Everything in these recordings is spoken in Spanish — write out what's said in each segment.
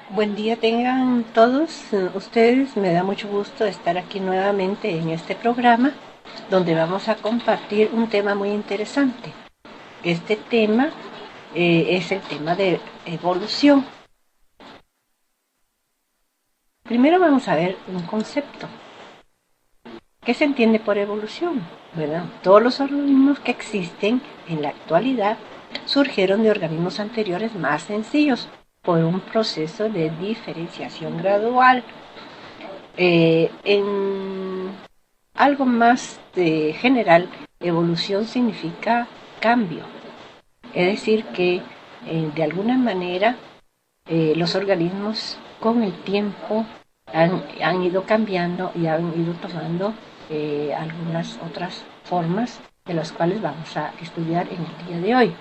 Buen día tengan todos ustedes. Me da mucho gusto estar aquí nuevamente en este programa donde vamos a compartir un tema muy interesante. Este tema es el tema de evolución. Primero vamos a ver un concepto. ¿Qué se entiende por evolución? Bueno, todos los organismos que existen en la actualidad surgieron de organismos anteriores más sencillos por un proceso de diferenciación gradual. En algo más general, evolución significa cambio. Es decir, que de alguna manera los organismos con el tiempo han ido cambiando y han ido tomando algunas otras formas de las cuales vamos a estudiar en el día de hoy.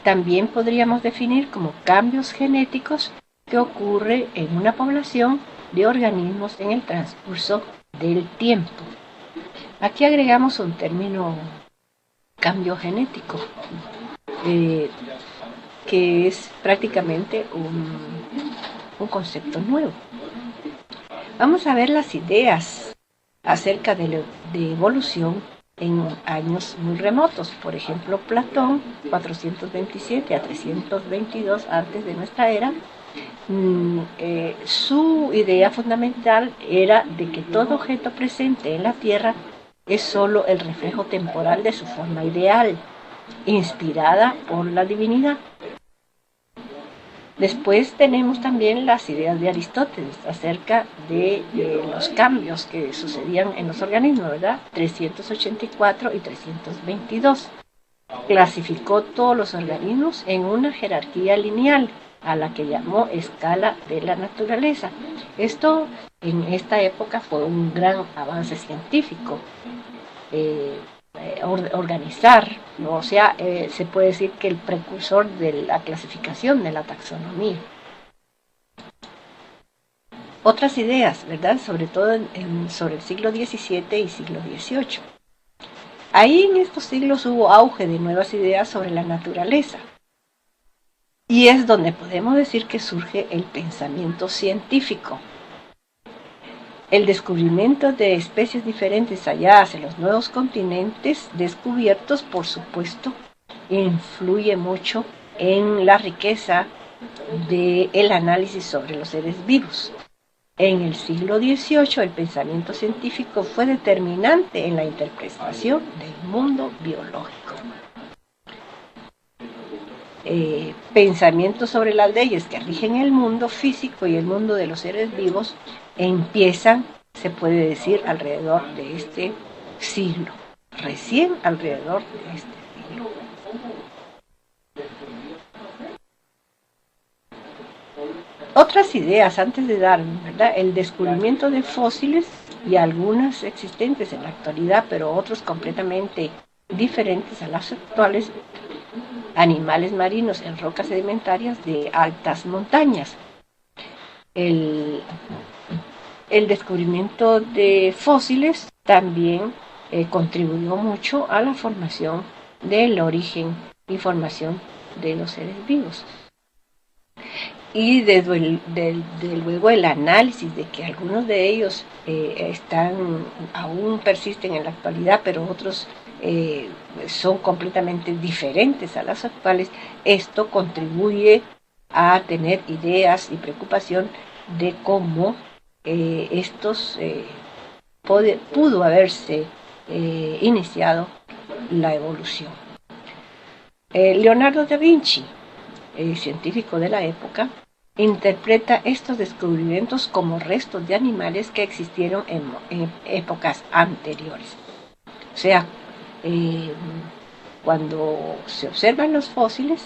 También podríamos definir como cambios genéticos que ocurre en una población de organismos en el transcurso del tiempo. Aquí agregamos un término cambio genético, eh, que es prácticamente un concepto nuevo. Vamos a ver las ideas acerca de evolución en años muy remotos. Por ejemplo, Platón, 427 a 322 antes de nuestra era, su idea fundamental era de que todo objeto presente en la Tierra es sólo el reflejo temporal de su forma ideal, inspirada por la divinidad. Después tenemos también las ideas de Aristóteles acerca de los cambios que sucedían en los organismos, ¿verdad? 384 y 322. Clasificó todos los organismos en una jerarquía lineal, a la que llamó escala de la naturaleza. Esto en esta época fue un gran avance científico. Organizar, ¿no? O sea, se puede decir que el precursor de la clasificación de la taxonomía. Otras ideas, ¿verdad? Sobre todo sobre el siglo XVII y siglo XVIII. Ahí en estos siglos hubo auge de nuevas ideas sobre la naturaleza. Y es donde podemos decir que surge el pensamiento científico. El descubrimiento de especies diferentes halladas en los nuevos continentes descubiertos, por supuesto, influye mucho en la riqueza del análisis sobre los seres vivos. En el siglo XVIII, el pensamiento científico fue determinante en la interpretación del mundo biológico. Pensamientos sobre las leyes que rigen el mundo físico y el mundo de los seres vivos empiezan, se puede decir, alrededor de este siglo, recién alrededor de este siglo. Otras ideas antes de Darwin, ¿verdad? El descubrimiento de fósiles y algunas existentes en la actualidad, pero otros completamente diferentes a las actuales, animales marinos en rocas sedimentarias de altas montañas. El descubrimiento de fósiles también contribuyó mucho a la formación del origen y formación de los seres vivos. Y desde luego el análisis de que algunos de ellos aún persisten en la actualidad, pero otros son completamente diferentes a las actuales, esto contribuye a tener ideas y preocupación de cómo estos pudo haberse iniciado la evolución. Leonardo da Vinci, científico de la época, interpreta estos descubrimientos como restos de animales que existieron en épocas anteriores. O sea, cuando se observan los fósiles,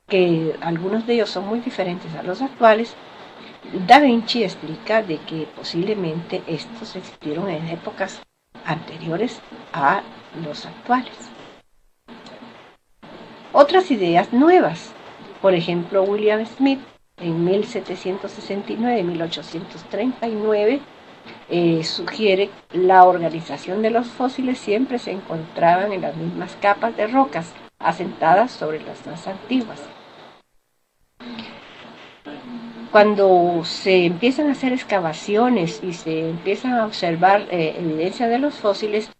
que algunos de ellos son muy diferentes a los actuales, Da Vinci explica de que posiblemente estos existieron en épocas anteriores a los actuales. Otras ideas nuevas, por ejemplo, William Smith en 1769-1839 sugiere la organización de los fósiles siempre se encontraban en las mismas capas de rocas asentadas sobre las más antiguas. Cuando se empiezan a hacer excavaciones y se empiezan a observar evidencia de los fósiles,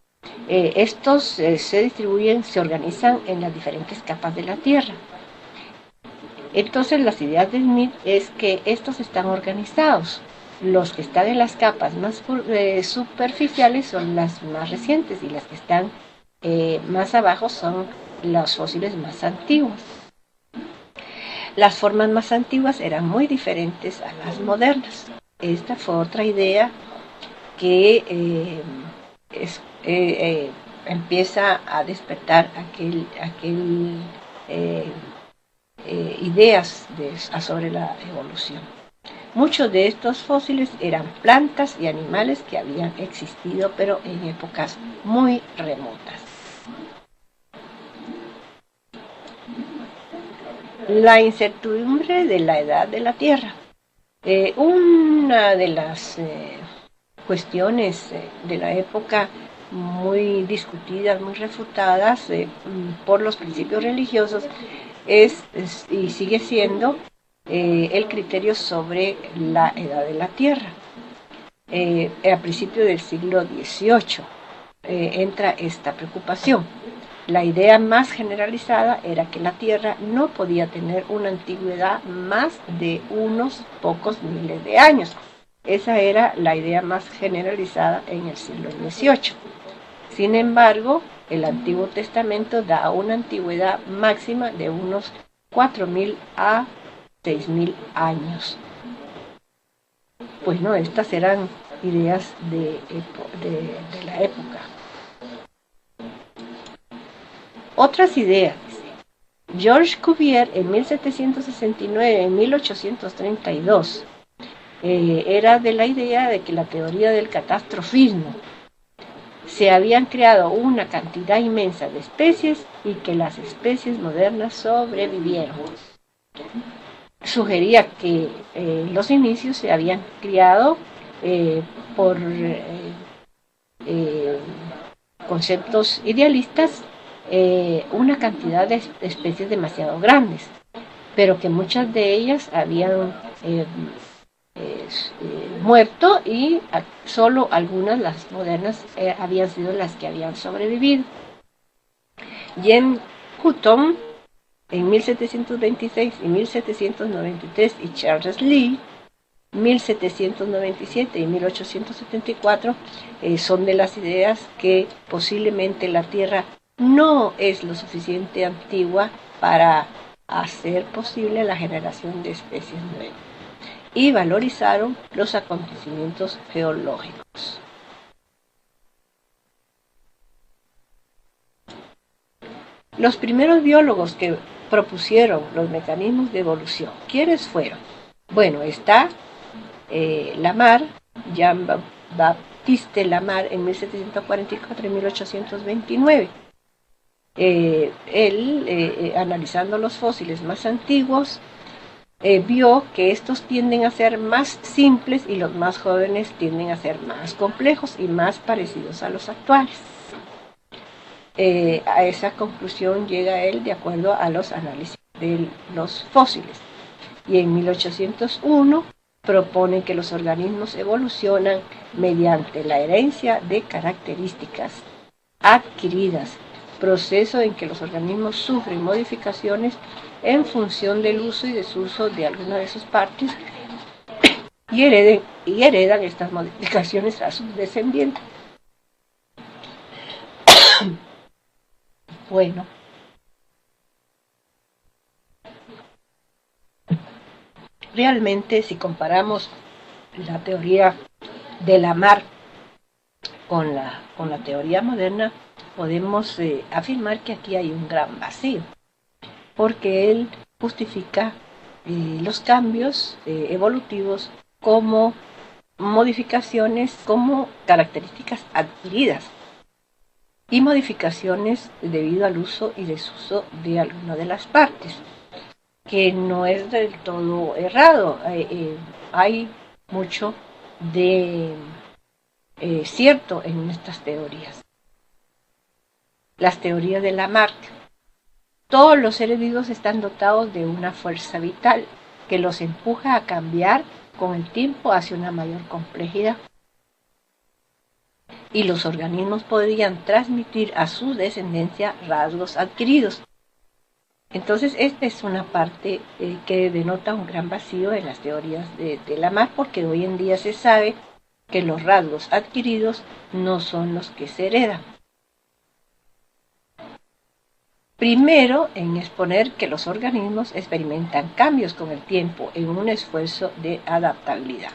estos se distribuyen, se organizan en las diferentes capas de la Tierra. Entonces las ideas de Smith es que estos están organizados. Los que están en las capas más superficiales son las más recientes y las que están más abajo son los fósiles más antiguos. Las formas más antiguas eran muy diferentes a las modernas. Esta fue otra idea que empieza a despertar ideas sobre la evolución. Muchos de estos fósiles eran plantas y animales que habían existido, pero en épocas muy remotas. La incertidumbre de la edad de la Tierra. Una de las cuestiones de la época muy discutidas, muy refutadas por los principios religiosos es y sigue siendo el criterio sobre la edad de la Tierra. A principios del siglo XVIII entra esta preocupación. La idea más generalizada era que la Tierra no podía tener una antigüedad más de unos pocos miles de años. Esa era la idea más generalizada en el siglo XVIII. Sin embargo, el Antiguo Testamento da una antigüedad máxima de unos 4.000 a 6.000 años. Pues no, estas eran ideas de la época. Otras ideas. Georges Cuvier en 1769, en 1832, era de la idea de que la teoría del catastrofismo se habían creado una cantidad inmensa de especies y que las especies modernas sobrevivieron. Sugería que los inicios se habían creado por conceptos idealistas una cantidad de especies demasiado grandes, pero que muchas de ellas habían muerto y solo algunas, las modernas, habían sido las que habían sobrevivido. James Hutton en 1726 y 1793 y Charles Lee 1797 y 1874 son de las ideas que posiblemente la Tierra no es lo suficiente antigua para hacer posible la generación de especies nuevas, y valorizaron los acontecimientos geológicos. Los primeros biólogos que propusieron los mecanismos de evolución, ¿quiénes fueron? Bueno, está Lamarck, Jean-Baptiste Lamarck en 1744 y 1829. Él, analizando los fósiles más antiguos, vio que estos tienden a ser más simples y los más jóvenes tienden a ser más complejos y más parecidos a los actuales. A esa conclusión llega él de acuerdo a los análisis de los fósiles. Y en 1801 propone que los organismos evolucionan mediante la herencia de características adquiridas, proceso en que los organismos sufren modificaciones en función del uso y desuso de alguna de sus partes y heredan estas modificaciones a sus descendientes. Bueno, realmente si comparamos la teoría de Lamarck con la teoría moderna, podemos afirmar que aquí hay un gran vacío, porque él justifica los cambios evolutivos como modificaciones, como características adquiridas y modificaciones debido al uso y desuso de alguna de las partes, que no es del todo errado. Hay mucho de cierto en estas teorías. Las teorías de Lamarck. Todos los seres vivos están dotados de una fuerza vital que los empuja a cambiar con el tiempo hacia una mayor complejidad. Y los organismos podrían transmitir a su descendencia rasgos adquiridos. Entonces, esta es una parte que denota un gran vacío en las teorías de Lamarck, porque hoy en día se sabe que los rasgos adquiridos no son los que se heredan. Primero, en exponer que los organismos experimentan cambios con el tiempo en un esfuerzo de adaptabilidad.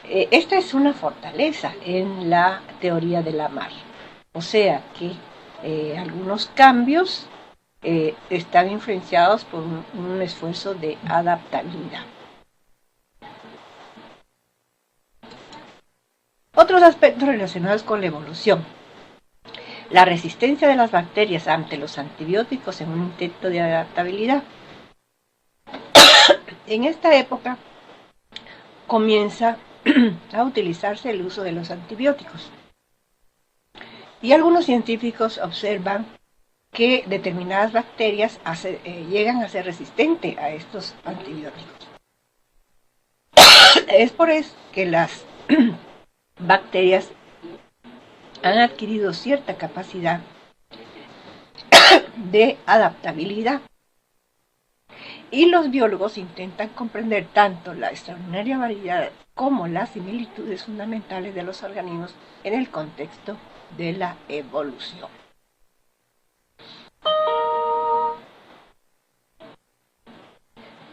Esta es una fortaleza en la teoría de Lamarck, o sea que algunos cambios están influenciados por un esfuerzo de adaptabilidad. Otros aspectos relacionados con la evolución. La resistencia de las bacterias ante los antibióticos en un intento de adaptabilidad. En esta época comienza a utilizarse el uso de los antibióticos. Y algunos científicos observan que determinadas bacterias llegan a ser resistentes a estos antibióticos. Es por eso que las bacterias han adquirido cierta capacidad de adaptabilidad. Y los biólogos intentan comprender tanto la extraordinaria variedad como las similitudes fundamentales de los organismos en el contexto de la evolución.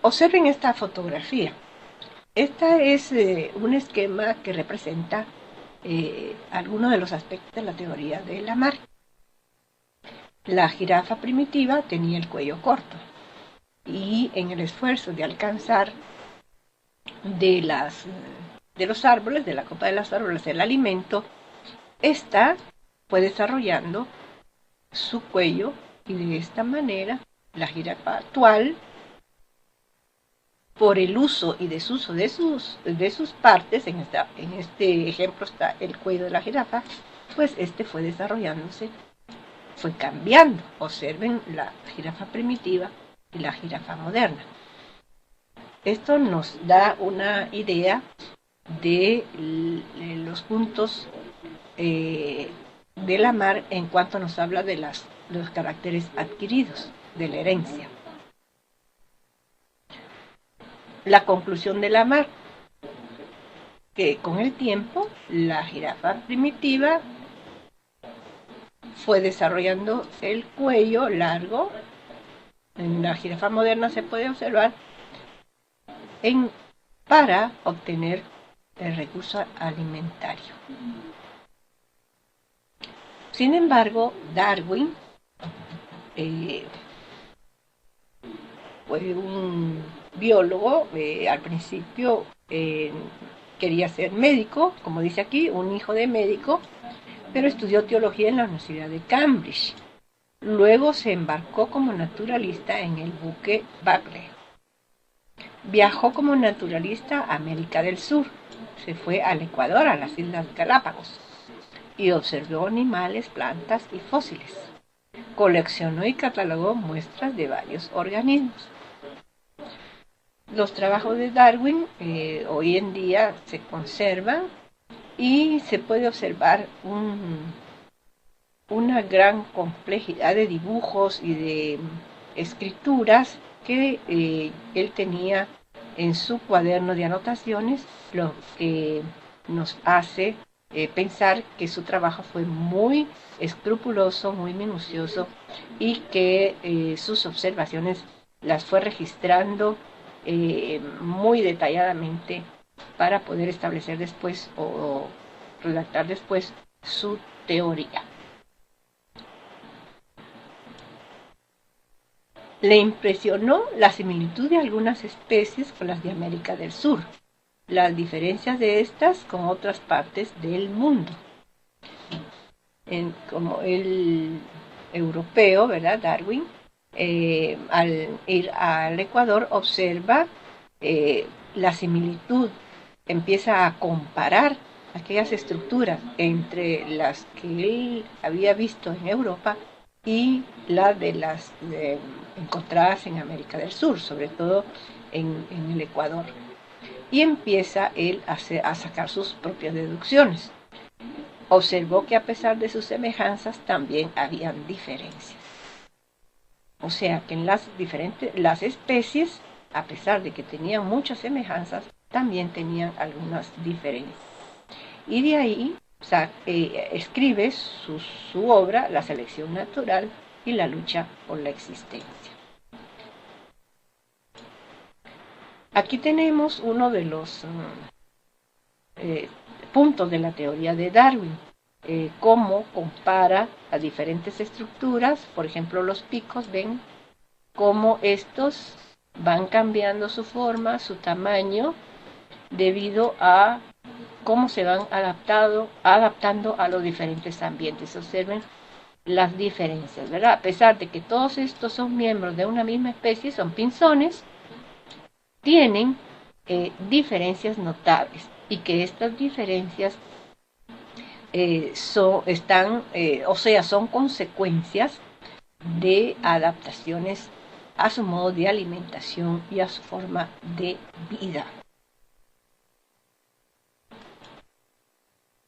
Observen esta fotografía. Este es un esquema que representa algunos de los aspectos de la teoría de Lamarck. La jirafa primitiva tenía el cuello corto y en el esfuerzo de alcanzar de los árboles, de la copa de los árboles, el alimento, esta fue desarrollando su cuello y de esta manera la jirafa actual, por el uso y desuso de sus partes, en este ejemplo está el cuello de la jirafa, pues este fue desarrollándose, fue cambiando. Observen la jirafa primitiva y la jirafa moderna. Esto nos da una idea de los puntos de Lamarck en cuanto nos habla de los caracteres adquiridos, de la herencia. La conclusión de Lamarck, que con el tiempo la jirafa primitiva fue desarrollando el cuello largo. En la jirafa moderna se puede observar para obtener el recurso alimentario. Sin embargo, Darwin fue un biólogo, al principio quería ser médico, como dice aquí, un hijo de médico, pero estudió teología en la Universidad de Cambridge. Luego se embarcó como naturalista en el buque Bagley. Viajó como naturalista a América del Sur, se fue al Ecuador, a las Islas Galápagos, y observó animales, plantas y fósiles. Coleccionó y catalogó muestras de varios organismos. Los trabajos de Darwin hoy en día se conservan y se puede observar una gran complejidad de dibujos y de escrituras que él tenía en su cuaderno de anotaciones, lo que nos hace pensar que su trabajo fue muy escrupuloso, muy minucioso y que sus observaciones las fue registrando muy detalladamente para poder establecer después o redactar después su teoría. Le impresionó la similitud de algunas especies con las de América del Sur, las diferencias de estas con otras partes del mundo. Como el europeo, ¿verdad? Darwin, al ir al Ecuador, observa la similitud, empieza a comparar aquellas estructuras entre las que él había visto en Europa y las de las encontradas en América del Sur, sobre todo en el Ecuador. Y empieza él a sacar sus propias deducciones. Observó que a pesar de sus semejanzas también habían diferencias. O sea que en las especies, a pesar de que tenían muchas semejanzas, también tenían algunas diferencias. Y de ahí escribe su obra, La selección natural y la lucha por la existencia. Aquí tenemos uno de los puntos de la teoría de Darwin, cómo compara a diferentes estructuras, por ejemplo los picos, ven cómo estos van cambiando su forma, su tamaño, debido a cómo se van adaptando a los diferentes ambientes. Observen las diferencias, ¿verdad? A pesar de que todos estos son miembros de una misma especie, son pinzones, tienen diferencias notables y que estas diferencias son consecuencias de adaptaciones a su modo de alimentación y a su forma de vida.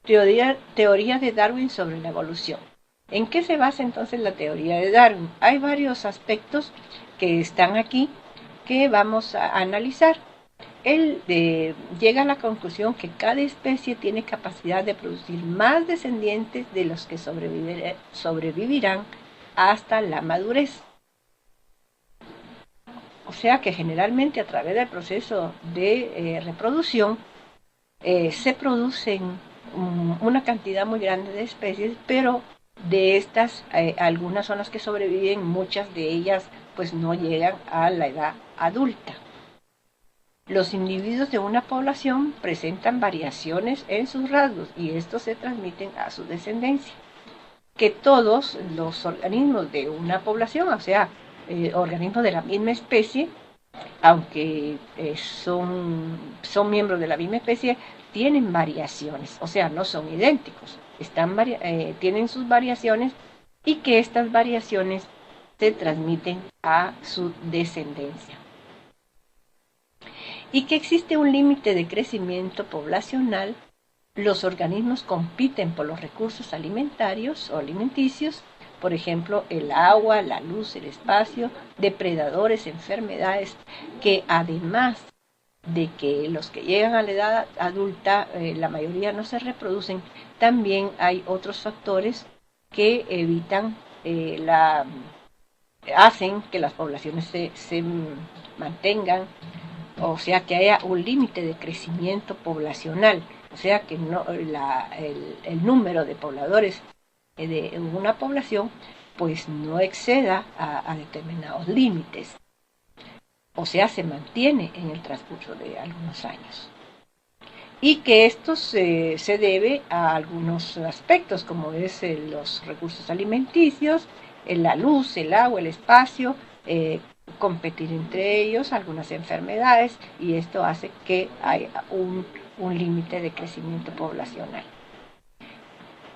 Teoría de Darwin sobre la evolución. ¿En qué se basa entonces la teoría de Darwin? Hay varios aspectos que están aquí que vamos a analizar. Él llega a la conclusión que cada especie tiene capacidad de producir más descendientes de los que sobrevivirán hasta la madurez. O sea que generalmente a través del proceso de reproducción se producen una cantidad muy grande de especies, pero de estas algunas son las que sobreviven, muchas de ellas pues no llegan a la edad adulta. Los individuos de una población presentan variaciones en sus rasgos y estos se transmiten a su descendencia. Que todos los organismos de una población, o sea, organismos de la misma especie, aunque son miembros de la misma especie, tienen variaciones, o sea, no son idénticos, tienen sus variaciones y que estas variaciones se transmiten a su descendencia. Y que existe un límite de crecimiento poblacional, los organismos compiten por los recursos alimentarios o alimenticios, por ejemplo, el agua, la luz, el espacio, depredadores, enfermedades, que además de que los que llegan a la edad adulta, la mayoría no se reproducen, también hay otros factores que hacen que las poblaciones se mantengan, o sea que haya un límite de crecimiento poblacional, o sea que el número de pobladores de una población pues no exceda a determinados límites, o sea se mantiene en el transcurso de algunos años. Y que esto se debe a algunos aspectos, como es los recursos alimenticios, la luz, el agua, el espacio, competir entre ellos, algunas enfermedades, y esto hace que haya un límite de crecimiento poblacional.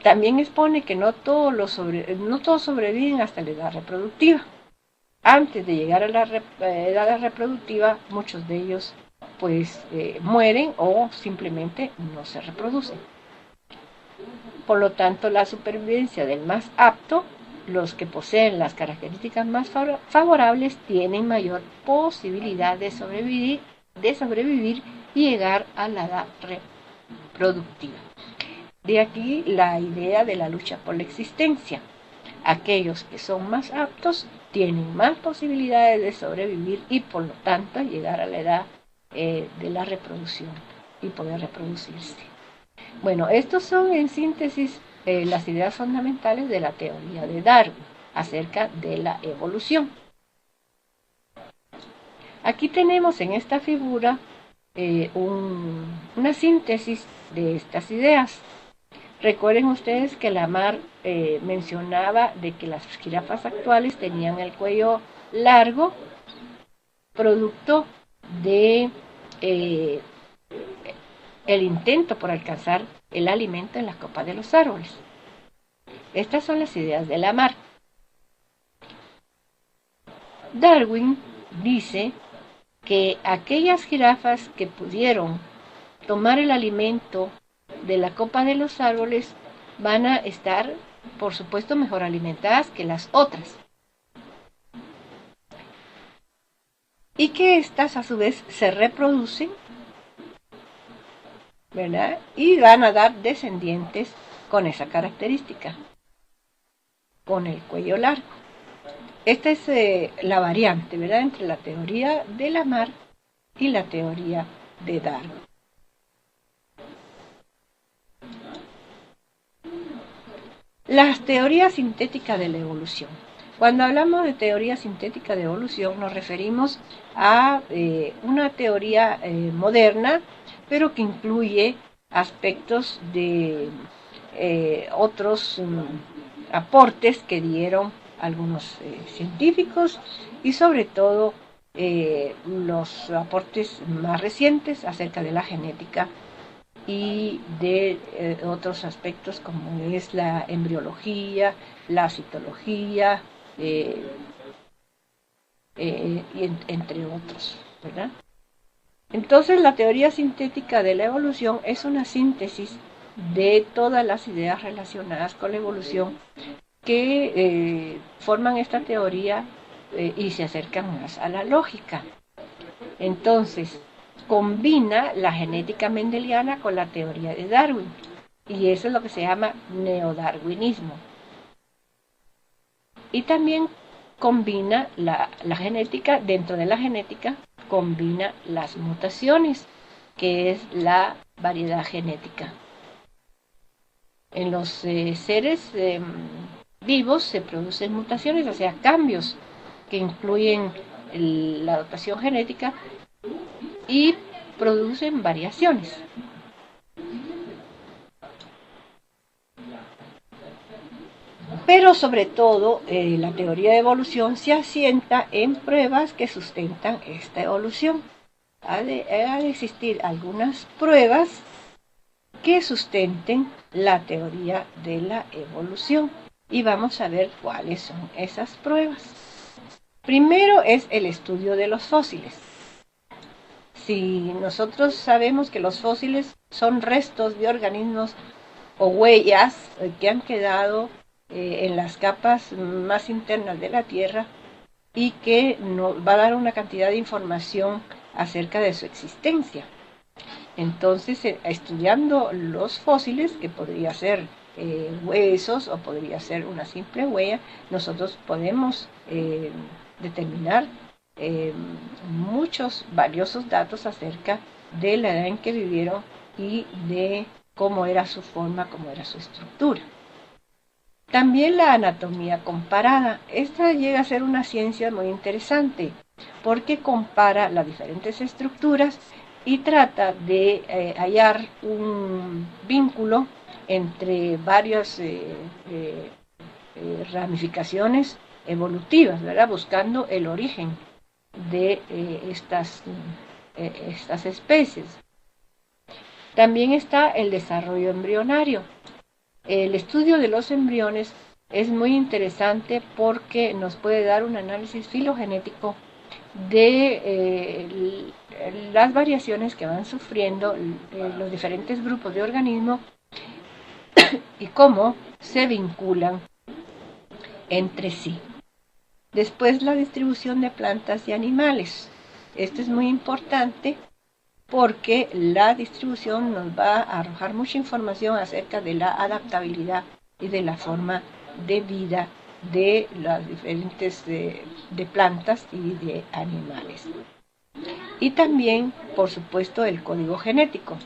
También expone que no todos sobreviven hasta la edad reproductiva. Antes de llegar a la edad reproductiva, muchos de ellos pues mueren o simplemente no se reproducen. Por lo tanto, la supervivencia del más apto, los que poseen las características más favorables, tienen mayor posibilidad de sobrevivir y llegar a la edad reproductiva. De aquí la idea de la lucha por la existencia. Aquellos que son más aptos tienen más posibilidades de sobrevivir y por lo tanto llegar a la edad de la reproducción y poder reproducirse. Bueno, estos son en síntesis las ideas fundamentales de la teoría de Darwin acerca de la evolución. Aquí tenemos en esta figura una síntesis de estas ideas. Recuerden ustedes que Lamarck mencionaba de que las jirafas actuales tenían el cuello largo, producto de el intento por alcanzar el alimento en las copas de los árboles. Estas son las ideas de Lamarck. Darwin dice que aquellas jirafas que pudieron tomar el alimento de la copa de los árboles van a estar, por supuesto, mejor alimentadas que las otras. Y que éstas a su vez se reproducen, ¿verdad? Y van a dar descendientes con esa característica, con el cuello largo. Esta es la variante, ¿verdad?, entre la teoría de Lamarck y la teoría de Darwin. Las teorías sintéticas de la evolución. Cuando hablamos de teoría sintética de evolución nos referimos a una teoría moderna, pero que incluye aspectos de otros aportes que dieron algunos científicos y sobre todo los aportes más recientes acerca de la genética y de otros aspectos como es la embriología, la citología, y entre otros, ¿verdad? Entonces la teoría sintética de la evolución es una síntesis de todas las ideas relacionadas con la evolución que forman esta teoría y se acercan más a la lógica. Entonces, combina la genética mendeliana con la teoría de Darwin, y eso es lo que se llama neodarwinismo. Y también combina la genética, dentro de la genética, combina las mutaciones, que es la variedad genética. En los seres vivos se producen mutaciones, o sea, cambios que incluyen la adaptación genética y producen variaciones. Pero sobre todo la teoría de evolución se asienta en pruebas que sustentan esta evolución. Ha de existir algunas pruebas que sustenten la teoría de la evolución. Y vamos a ver cuáles son esas pruebas. Primero es el estudio de los fósiles. Si nosotros sabemos que los fósiles son restos de organismos o huellas que han quedado en las capas más internas de la Tierra y que nos va a dar una cantidad de información acerca de su existencia. Entonces, estudiando los fósiles, que podría ser huesos o podría ser una simple huella, nosotros podemos determinar muchos valiosos datos acerca de la edad en que vivieron y de cómo era su forma, cómo era su estructura. También la anatomía comparada. Esta llega a ser una ciencia muy interesante porque compara las diferentes estructuras y trata de hallar un vínculo entre varias ramificaciones evolutivas, ¿verdad?, buscando el origen de estas especies. También está el desarrollo embrionario. El estudio de los embriones es muy interesante porque nos puede dar un análisis filogenético de las variaciones que van sufriendo los diferentes grupos de organismos y cómo se vinculan entre sí. Después, la distribución de plantas y animales. Esto es muy importante porque la distribución nos va a arrojar mucha información acerca de la adaptabilidad y de la forma de vida de las diferentes de plantas y de animales. Y también, por supuesto, el código genético.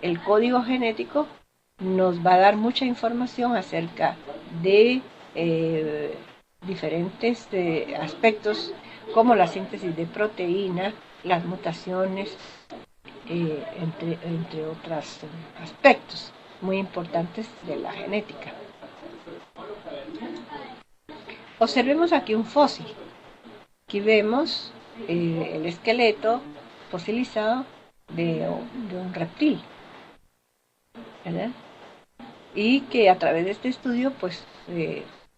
El código genético nos va a dar mucha información acerca de diferentes aspectos como la síntesis de proteína, las mutaciones, entre otros aspectos muy importantes de la genética. Observemos aquí un fósil. Aquí vemos el esqueleto fosilizado de un reptil, ¿verdad? Y que a través de este estudio, pues,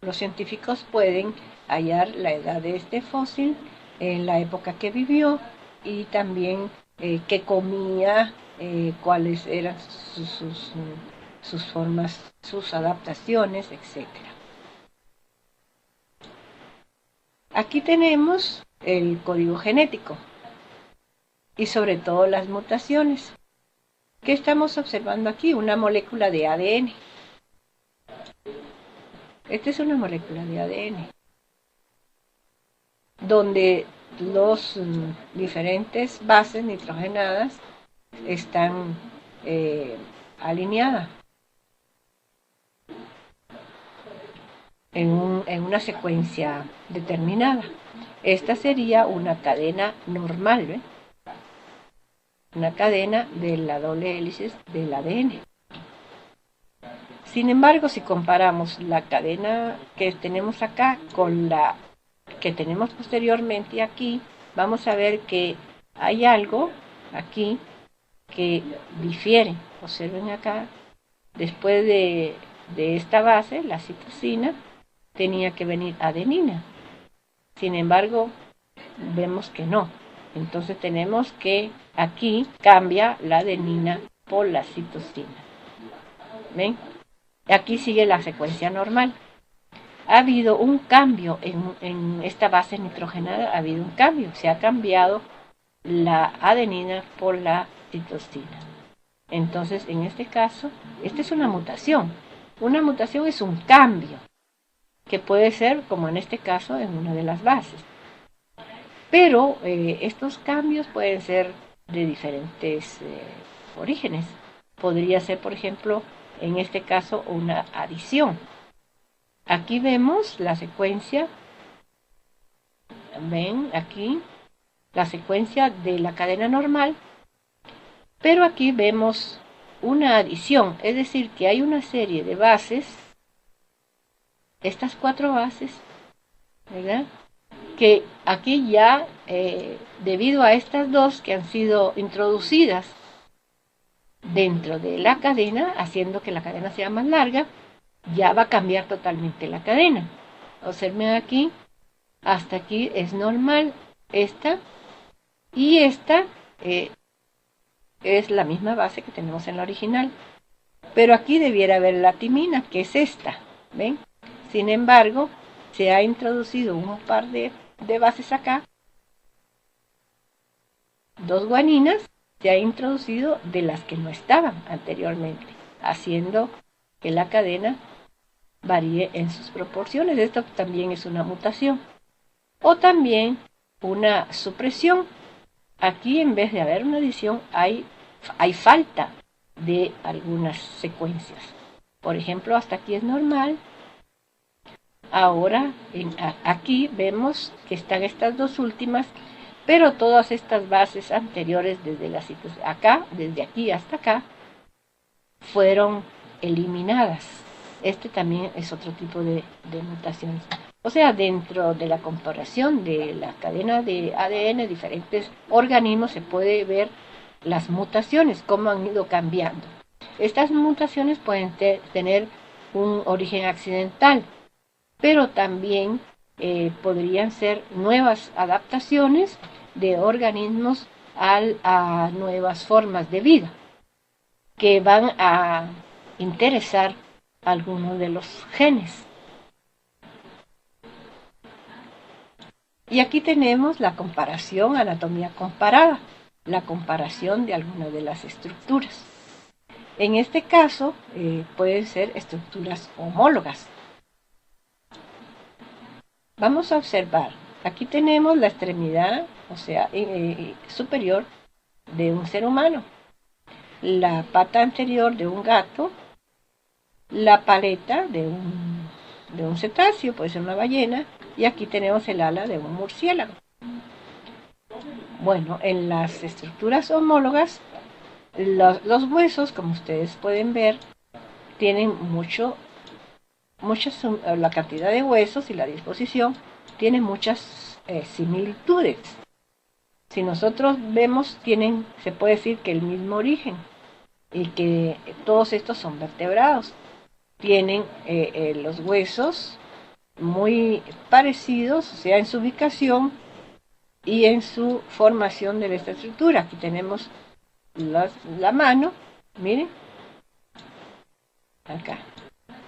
los científicos pueden hallar la edad de este fósil, en la época que vivió y también qué comía, cuáles eran sus formas, sus adaptaciones, etcétera. Aquí tenemos el código genético y sobre todo las mutaciones. ¿Qué estamos observando aquí? Una molécula de ADN. Esta es una molécula de ADN, donde los diferentes bases nitrogenadas están alineadas en una secuencia determinada. Esta sería una cadena normal, ¿ve? Una cadena de la doble hélice del ADN. Sin embargo, si comparamos la cadena que tenemos acá con la que tenemos posteriormente aquí, vamos a ver que hay algo aquí que difiere. Observen acá, después de esta base, la citosina, tenía que venir adenina. Sin embargo, vemos que no. Entonces tenemos que aquí cambia la adenina por la citosina. ¿Ven? Aquí sigue la secuencia normal. Ha habido un cambio en esta base nitrogenada, ha habido un cambio. Se ha cambiado la adenina por la citosina. Entonces, en este caso, esta es una mutación. Una mutación es un cambio, que puede ser, como en este caso, en una de las bases. Pero estos cambios pueden ser de diferentes orígenes. Podría ser, por ejemplo, en este caso, una adición. Aquí vemos la secuencia, ven aquí, la secuencia de la cadena normal, pero aquí vemos una adición, es decir, que hay una serie de bases, estas 4 bases, ¿verdad? Que aquí ya, debido a estas 2 que han sido introducidas dentro de la cadena, haciendo que la cadena sea más larga, ya va a cambiar totalmente la cadena. Observen aquí, hasta aquí es normal esta, y esta es la misma base que tenemos en la original. Pero aquí debiera haber la timina, que es esta, ¿ven? Sin embargo, se ha introducido un par de bases acá, 2 guaninas, se ha introducido de las que no estaban anteriormente, haciendo que la cadena varíe en sus proporciones. Esto también es una mutación. O también una supresión. Aquí, en vez de haber una adición, hay falta de algunas secuencias. Por ejemplo, hasta aquí es normal. Ahora, aquí vemos que están estas 2 últimas, pero todas estas bases anteriores, desde acá, desde aquí hasta acá, fueron eliminadas. Este también es otro tipo de mutaciones. O sea, dentro de la comparación de la cadena de ADN, diferentes organismos, se puede ver las mutaciones, cómo han ido cambiando. Estas mutaciones pueden tener un origen accidental, pero también podrían ser nuevas adaptaciones de organismos a nuevas formas de vida, que van a interesar algunos de los genes. Y aquí tenemos la comparación, anatomía comparada, la comparación de algunas de las estructuras. En este caso, pueden ser estructuras homólogas. Vamos a observar, aquí tenemos la extremidad, o sea, superior de un ser humano, la pata anterior de un gato, la paleta de un cetáceo, puede ser una ballena, y aquí tenemos el ala de un murciélago. Bueno, en las estructuras homólogas, los huesos, como ustedes pueden ver, tienen la cantidad de huesos y la disposición tiene muchas similitudes. Si nosotros vemos, se puede decir que el mismo origen, y que todos estos son vertebrados. Tienen los huesos muy parecidos, o sea, en su ubicación, y en su formación de esta estructura. Aquí tenemos la mano, miren, acá.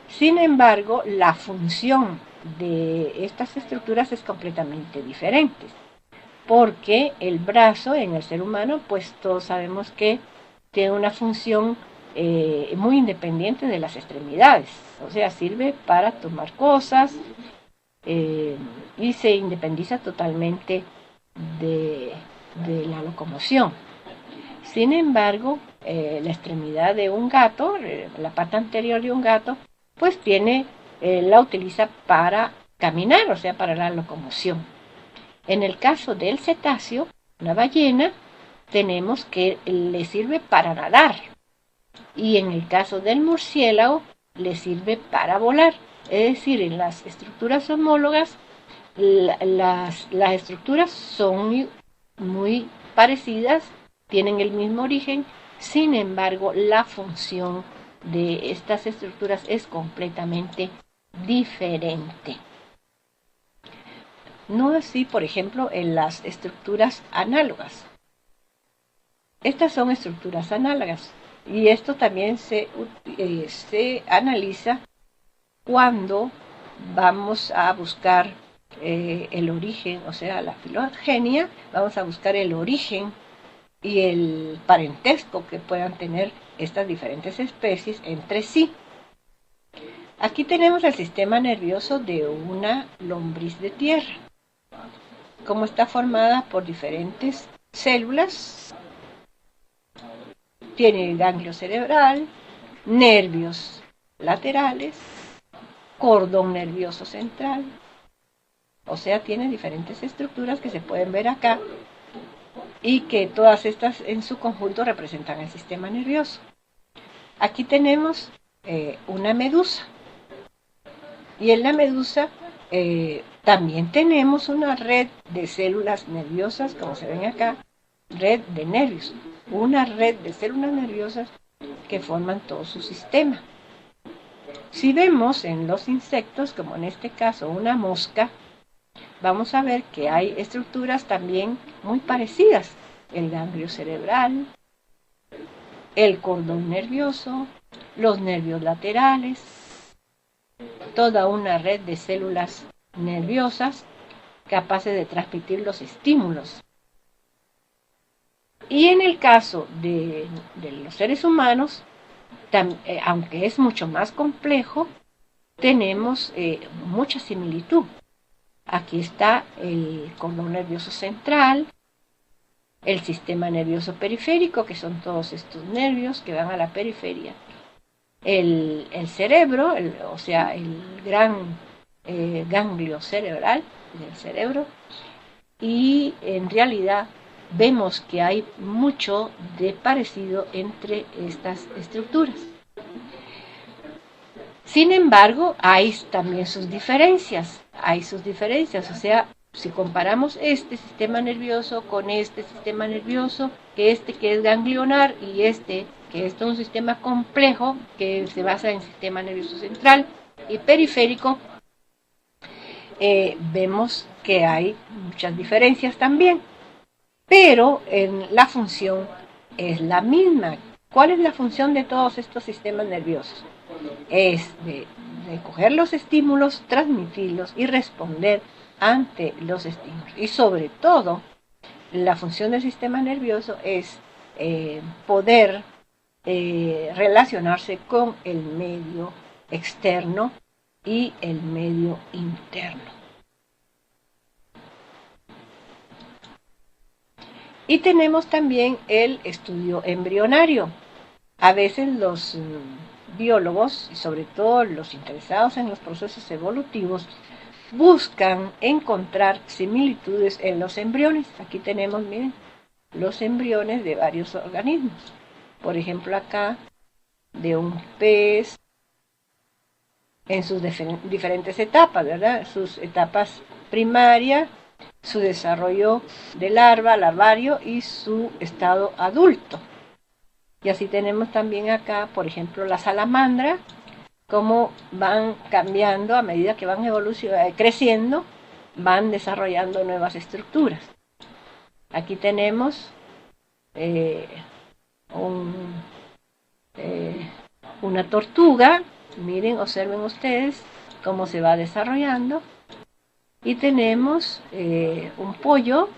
Sin embargo, la función de estas estructuras es completamente diferente, porque el brazo en el ser humano, pues todos sabemos que tiene una función muy independiente de las extremidades, o sea, sirve para tomar cosas y se independiza totalmente de la locomoción. Sin embargo, la extremidad de un gato, la pata anterior de un gato, pues la utiliza para caminar, o sea, para la locomoción. En el caso del cetáceo, una ballena, tenemos que le sirve para nadar. Y en el caso del murciélago, le sirve para volar. Es decir, en las estructuras homólogas, las estructuras son muy parecidas, tienen el mismo origen, sin embargo, la función de estas estructuras es completamente diferente. No así, por ejemplo, en las estructuras análogas. Estas son estructuras análogas y esto también se analiza cuando vamos a buscar el origen, o sea, la filogenia, vamos a buscar el origen y el parentesco que puedan tener estas diferentes especies entre sí. Aquí tenemos el sistema nervioso de una lombriz de tierra, como está formada por diferentes células. Tiene el ganglio cerebral, nervios laterales, cordón nervioso central, o sea, tiene diferentes estructuras que se pueden ver acá y que todas estas en su conjunto representan el sistema nervioso. Aquí tenemos una medusa y en la medusa también tenemos una red de células nerviosas, como se ven acá, red de nervios, una red de células nerviosas que forman todo su sistema. Si vemos en los insectos, como en este caso una mosca, vamos a ver que hay estructuras también muy parecidas. El ganglio cerebral, el cordón nervioso, los nervios laterales, toda una red de células nerviosas capaces de transmitir los estímulos. Y en el caso de los seres humanos, aunque es mucho más complejo, tenemos mucha similitud. Aquí está el cordón nervioso central, el sistema nervioso periférico, que son todos estos nervios que van a la periferia, el cerebro, o sea, el gran ganglio cerebral del cerebro, y en realidad vemos que hay mucho de parecido entre estas estructuras. Sin embargo, hay también sus diferencias, o sea, si comparamos este sistema nervioso con este sistema nervioso, que es ganglionar y que es un sistema complejo que se basa en sistema nervioso central y periférico, vemos que hay muchas diferencias también, pero la función es la misma. ¿Cuál es la función de todos estos sistemas nerviosos? Es de coger los estímulos, transmitirlos y responder ante los estímulos. Y sobre todo, la función del sistema nervioso es poder relacionarse con el medio externo y el medio interno. Y tenemos también el estudio embrionario. A veces los biólogos, y sobre todo los interesados en los procesos evolutivos, buscan encontrar similitudes en los embriones. Aquí tenemos, miren, los embriones de varios organismos. Por ejemplo, acá, de un pez, en sus diferentes etapas, ¿verdad? Sus etapas primarias, su desarrollo de larvario y su estado adulto. Y así tenemos también acá, por ejemplo, la salamandra, cómo van cambiando a medida que van creciendo, van desarrollando nuevas estructuras. Aquí tenemos una tortuga. Miren, observen ustedes cómo se va desarrollando. Y tenemos un pollo.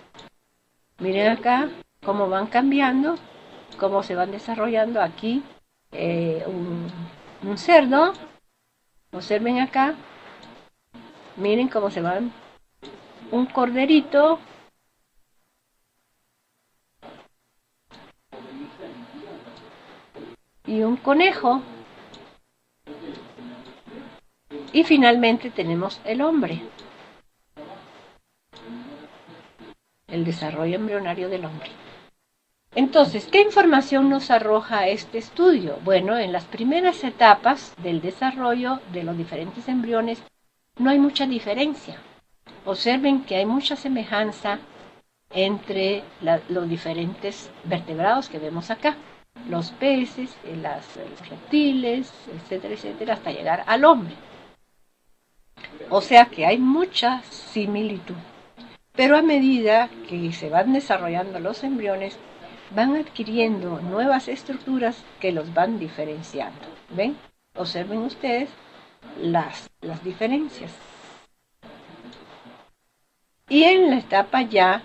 Miren acá cómo van cambiando, cómo se van desarrollando. Aquí un cerdo. Observen acá. Miren cómo se van. Un corderito. Y un conejo. Y finalmente tenemos el hombre. El desarrollo embrionario del hombre. Entonces, ¿qué información nos arroja este estudio? Bueno, en las primeras etapas del desarrollo de los diferentes embriones no hay mucha diferencia. Observen que hay mucha semejanza entre los diferentes vertebrados que vemos acá. Los peces, los reptiles, etcétera, etcétera, hasta llegar al hombre. O sea que hay mucha similitud. Pero a medida que se van desarrollando los embriones, van adquiriendo nuevas estructuras que los van diferenciando. ¿Ven? Observen ustedes las diferencias. Y en la etapa ya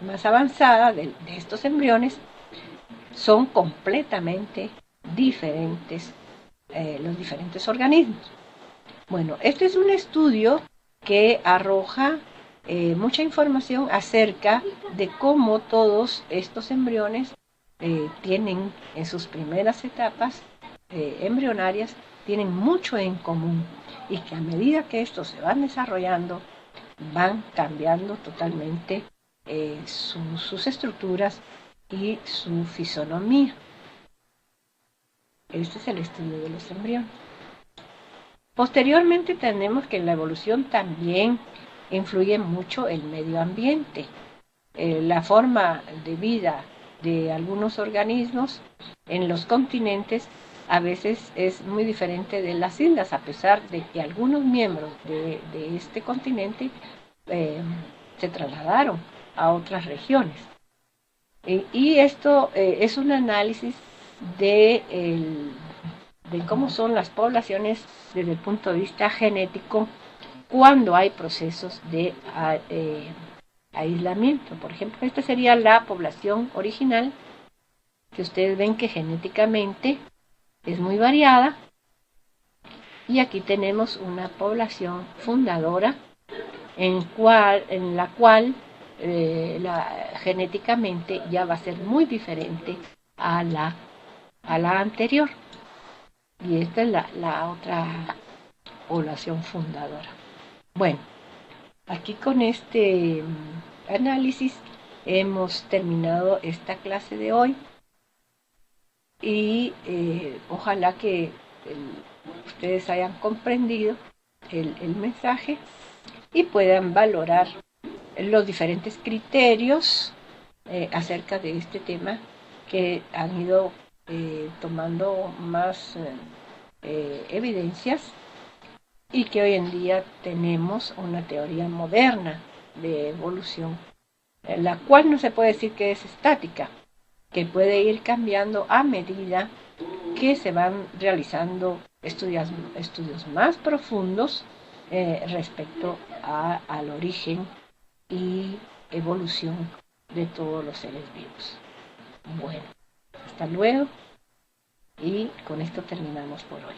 más avanzada de estos embriones, son completamente diferentes los diferentes organismos. Bueno, este es un estudio que arroja mucha información acerca de cómo todos estos embriones tienen en sus primeras etapas embrionarias, tienen mucho en común y que a medida que estos se van desarrollando, van cambiando totalmente sus estructuras y su fisonomía. Este es el estudio de los embriones. Posteriormente tenemos que en la evolución también influye mucho el medio ambiente. La forma de vida de algunos organismos en los continentes a veces es muy diferente de las islas, a pesar de que algunos miembros de este continente se trasladaron a otras regiones. Y esto es un análisis de cómo son las poblaciones desde el punto de vista genético cuando hay procesos de aislamiento. Por ejemplo, esta sería la población original, que ustedes ven que genéticamente es muy variada. Y aquí tenemos una población fundadora en la cual genéticamente ya va a ser muy diferente a la anterior. Y esta es la otra población fundadora. Bueno, aquí con este análisis hemos terminado esta clase de hoy y ojalá que ustedes hayan comprendido el mensaje y puedan valorar los diferentes criterios acerca de este tema que han ido tomando más evidencias y que hoy en día tenemos una teoría moderna de evolución, la cual no se puede decir que es estática, que puede ir cambiando a medida que se van realizando estudios más profundos respecto al origen y evolución de todos los seres vivos. Bueno, hasta luego y con esto terminamos por hoy.